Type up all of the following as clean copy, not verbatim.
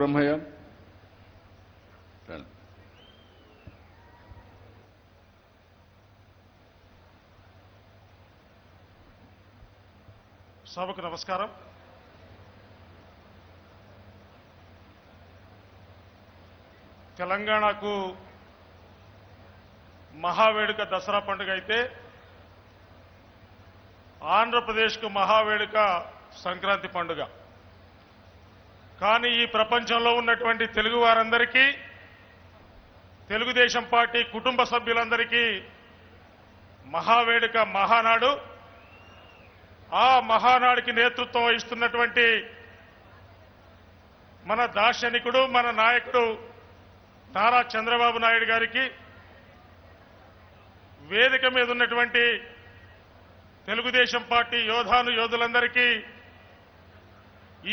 బ్రహ్మయ్య సభకు నమస్కారం. తెలంగాణకు మహావేడుక దసరా పండుగ అయితే ఆంధ్రప్రదేశ్కు మహావేడుక సంక్రాంతి పండుగ. కానీ ఈ ప్రపంచంలో ఉన్నటువంటి తెలుగు వారందరికీ, తెలుగుదేశం పార్టీ కుటుంబ సభ్యులందరికీ మహావేడుక మహానాడు. ఆ మహానాడికి నేతృత్వం వహిస్తున్నటువంటి మన దార్శనికుడు, మన నాయకుడు నారా చంద్రబాబు నాయుడు గారికి, వేదిక మీద ఉన్నటువంటి తెలుగుదేశం పార్టీ యోధులందరికీ,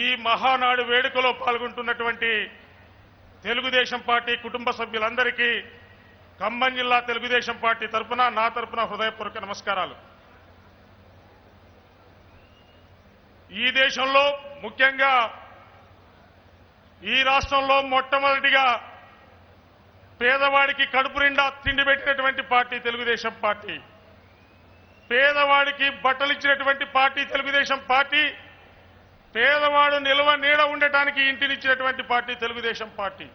ఈ మహానాడు వేడుకలో పాల్గొంటున్నటువంటి తెలుగుదేశం పార్టీ కుటుంబ సభ్యులందరికీ ఖమ్మం జిల్లా తెలుగుదేశం పార్టీ తరఫున, నా తరఫున హృదయపూర్వక నమస్కారాలు. ఈ దేశంలో, ముఖ్యంగా ఈ రాష్ట్రంలో మొట్టమొదటిగా పేదవాడికి కడుపు నిండా తిండి పెట్టినటువంటి పార్టీ తెలుగుదేశం పార్టీ. పేదవాడికి బట్టలిచ్చినటువంటి పార్టీ తెలుగుదేశం పార్టీ. పేదవాడు నిల్వ నీడ ఉండటానికి ఇంటినిచ్చినటువంటి పార్టీ తెలుగుదేశం పార్టీ.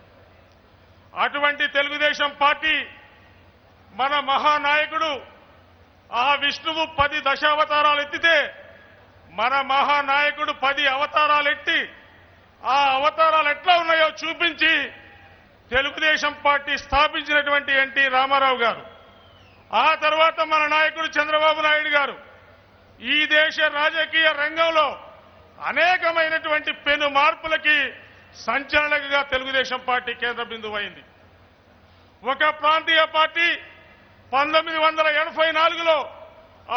అటువంటి తెలుగుదేశం పార్టీ మన మహానాయకుడు ఆ విష్ణువు 10 దశావతారాలు ఎత్తితే, మన మహానాయకుడు 10 అవతారాలు ఎత్తి ఆ అవతారాలు ఎట్లా ఉన్నాయో చూపించి తెలుగుదేశం పార్టీ స్థాపించినటువంటి ఎన్టీ రామారావు గారు, ఆ తర్వాత మన నాయకుడు చంద్రబాబు నాయుడు గారు ఈ దేశ రాజకీయ రంగంలో అనేకమైనటువంటి పెను మార్పులకి సంచలనంగా తెలుగుదేశం పార్టీ కేంద్ర బిందువు అయింది. ఒక ప్రాంతీయ పార్టీ 1984లో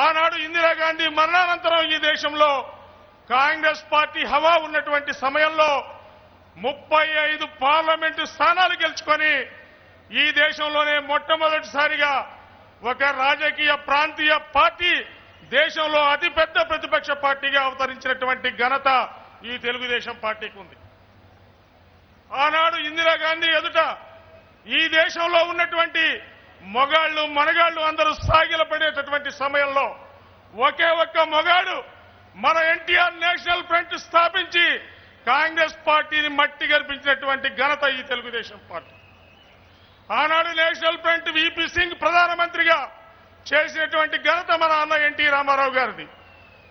ఆనాడు ఇందిరాగాంధీ మరణానంతరం ఈ దేశంలో కాంగ్రెస్ పార్టీ హవా ఉన్నటువంటి సమయంలో 35 పార్లమెంటు స్థానాలు గెలుచుకొని ఈ దేశంలోనే మొట్టమొదటిసారిగా ఒక రాజకీయ ప్రాంతీయ పార్టీ దేశంలో అతిపెద్ద ప్రతిపక్ష పార్టీగా అవతరించినటువంటి ఘనత ఈ తెలుగుదేశం పార్టీకి ఉంది. ఆనాడు ఇందిరాగాంధీ ఎదుట ఈ దేశంలో ఉన్నటువంటి మొగాళ్లు మనగాళ్లు అందరూ సాగిలపడేటటువంటి సమయంలో ఒకే ఒక్క మొగాడు మన ఎన్టీఆర్ నేషనల్ ఫ్రంట్ స్థాపించి కాంగ్రెస్ పార్టీని మట్టి గర్పించినటువంటి ఘనత ఈ తెలుగుదేశం పార్టీ. ఆనాడు నేషనల్ ఫ్రంట్ విపి సింగ్ ప్రధానమంత్రిగా చేసినటువంటి ఘనత మన అన్న ఎన్టీ రామారావు గారిది.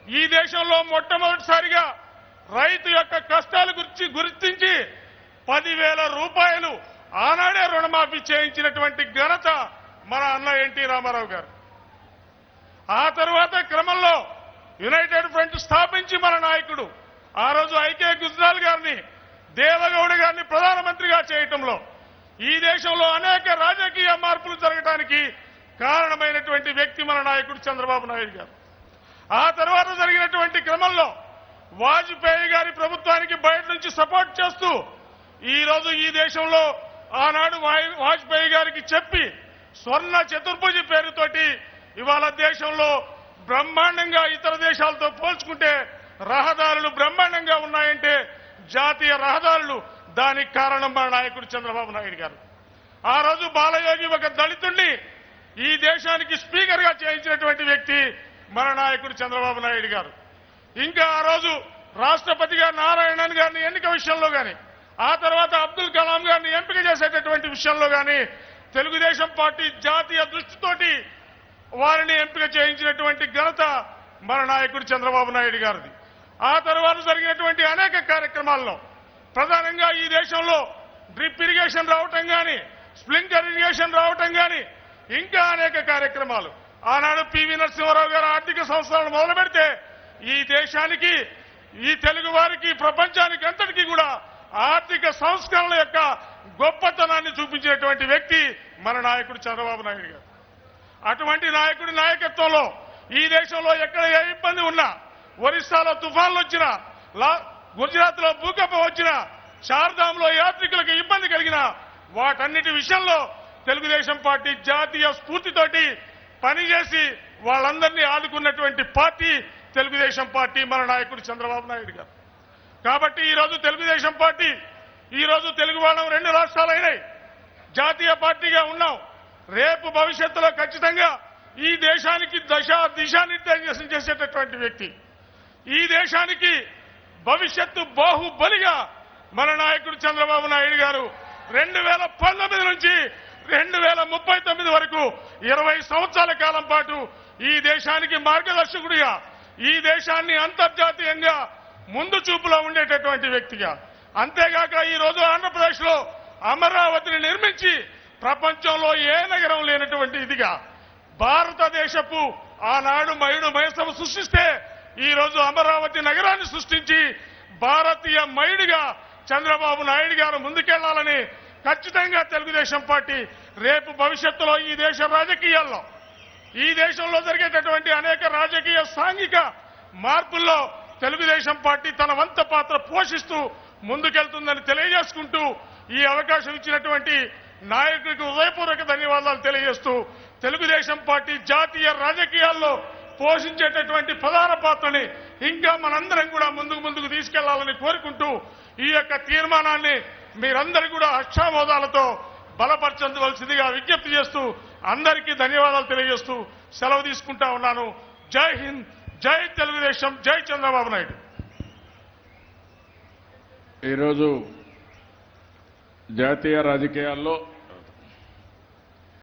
ఈ దేశంలో మొట్టమొదటిసారిగా రైతు యొక్క కష్టాల గుర్తించి 10,000 రూపాయలు ఆనాడే రుణమాఫీ చేయించినటువంటి ఘనత మన అన్న ఎన్టీ రామారావు గారు. ఆ తరువాత క్రమంలో యునైటెడ్ ఫ్రంట్ స్థాపించి మన నాయకుడు ఆ రోజు ఐకే గుజ్రాల్ గారిని, దేవగౌడ గారిని ప్రధానమంత్రిగా చేయటంలో ఈ దేశంలో అనేక రాజకీయ మార్పులు జరగడానికి కారణమైనటువంటి వ్యక్తి మన నాయకుడు చంద్రబాబు నాయుడు గారు. ఆ తర్వాత జరిగినటువంటి క్రమంలో వాజ్పేయి గారి ప్రభుత్వానికి బయట నుంచి సపోర్ట్ చేస్తూ ఈ రోజు ఈ దేశంలో ఆనాడు వాజ్పేయి గారికి చెప్పి స్వర్ణ చతుర్భుజి పేరుతోటి ఇవాళ దేశంలో బ్రహ్మాండంగా ఇతర దేశాలతో పోల్చుకుంటే రహదారులు బ్రహ్మాండంగా ఉన్నాయంటే జాతీయ రహదారులు, దానికి కారణం మన నాయకుడు చంద్రబాబు నాయుడు గారు. ఆ రోజు బాలయోగి ఒక దళితుడిని ఈ దేశానికి స్పీకర్ గా చేయించినటువంటి వ్యక్తి మన నాయకుడు చంద్రబాబు నాయుడు గారు. ఇంకా ఆ రోజు రాష్ట్రపతిగా నారాయణన్ గారిని ఎన్నిక విషయంలో కానీ, ఆ తర్వాత అబ్దుల్ కలాం గారిని ఎంపిక చేసేటటువంటి విషయంలో కానీ తెలుగుదేశం పార్టీ జాతీయ దృష్టితోటి వారిని ఎంపిక చేయించినటువంటి ఘనత మన నాయకుడు చంద్రబాబు నాయుడు గారిది. ఆ తర్వాత జరిగినటువంటి అనేక కార్యక్రమాల్లో ప్రధానంగా ఈ దేశంలో డ్రిప్ ఇరిగేషన్ రావటం కానీ, స్ప్రింక్లర్ ఇరిగేషన్ రావటం కానీ, ఇంకా అనేక కార్యక్రమాలు. ఆనాడు పివి నరసింహారావు గారు ఆర్థిక సంస్థలను మొదలు పెడితే ఈ దేశానికి, ఈ తెలుగు వారికి, ప్రపంచానికి అంతటికీ కూడా ఆర్థిక సంస్కరణల యొక్క గొప్పతనాన్ని చూపించినటువంటి వ్యక్తి మన నాయకుడు చంద్రబాబు నాయుడు గారు. అటువంటి నాయకుడి నాయకత్వంలో ఈ దేశంలో ఎక్కడ ఏ ఇబ్బంది ఉన్నా, ఒరిస్సాలో తుఫాన్లు వచ్చినా, గుజరాత్ లో భూకంపం వచ్చినా, చార్ధాంలో యాత్రికులకు ఇబ్బంది కలిగినా వాటన్నిటి విషయంలో తెలుగుదేశం పార్టీ జాతీయ స్ఫూర్తితోటి పనిచేసి వాళ్ళందరినీ ఆదుకున్నటువంటి పార్టీ తెలుగుదేశం పార్టీ, మన నాయకుడు చంద్రబాబు నాయుడు గారు. కాబట్టి ఈరోజు తెలుగుదేశం పార్టీ ఈ రోజు తెలుగు వాళ్ళం 2 రాష్ట్రాలైనాయి, జాతీయ పార్టీగా ఉన్నాం. రేపు భవిష్యత్తులో ఖచ్చితంగా ఈ దేశానికి దిశానిర్దేశం చేసేటటువంటి వ్యక్తి, ఈ దేశానికి భవిష్యత్తు బాహుబలిగా మన నాయకుడు చంద్రబాబు నాయుడు గారు 2019 నుంచి 2039 వరకు 20 సంవత్సరాల కాలం పాటు ఈ దేశానికి మార్గదర్శకుడిగా, ఈ దేశాన్ని అంతర్జాతీయంగా ముందు చూపులో ఉండేటటువంటి వ్యక్తిగా, అంతేగాక ఈ రోజు ఆంధ్రప్రదేశ్ లో అమరావతిని నిర్మించి ప్రపంచంలో ఏ నగరం లేనటువంటి ఇదిగా భారతదేశపు ఆనాడు మయుడు మయసము సృష్టిస్తే ఈ రోజు అమరావతి నగరాన్ని సృష్టించి భారతీయ మయుడిగా చంద్రబాబు నాయుడు గారు ముందుకెళ్లాలని ఖచ్చితంగా తెలుగుదేశం పార్టీ రేపు భవిష్యత్తులో ఈ దేశ రాజకీయాల్లో, ఈ దేశంలో జరిగేటటువంటి అనేక రాజకీయ సాంఘిక మార్పుల్లో తెలుగుదేశం పార్టీ తన వంత పాత్ర పోషిస్తూ ముందుకెళ్తుందని తెలియజేసుకుంటూ ఈ అవకాశం ఇచ్చినటువంటి నాయకుడికి హృదయపూర్వక ధన్యవాదాలు తెలియజేస్తూ తెలుగుదేశం పార్టీ జాతీయ రాజకీయాల్లో పోషించేటటువంటి ప్రధాన పాత్రని ఇంకా మనందరం కూడా ముందుకు తీసుకెళ్లాలని కోరుకుంటూ ఈ యొక్క తీర్మానాన్ని మీరందరూ కూడా హర్షామోదాలతో బలపరచవలసిందిగా విజ్ఞప్తి చేస్తూ అందరికీ ధన్యవాదాలు తెలియజేస్తూ సెలవు తీసుకుంటా ఉన్నాను. జై హింద్, జై తెలుగుదేశం, జై చంద్రబాబు నాయుడు. ఈరోజు జాతీయ రాజకీయాల్లో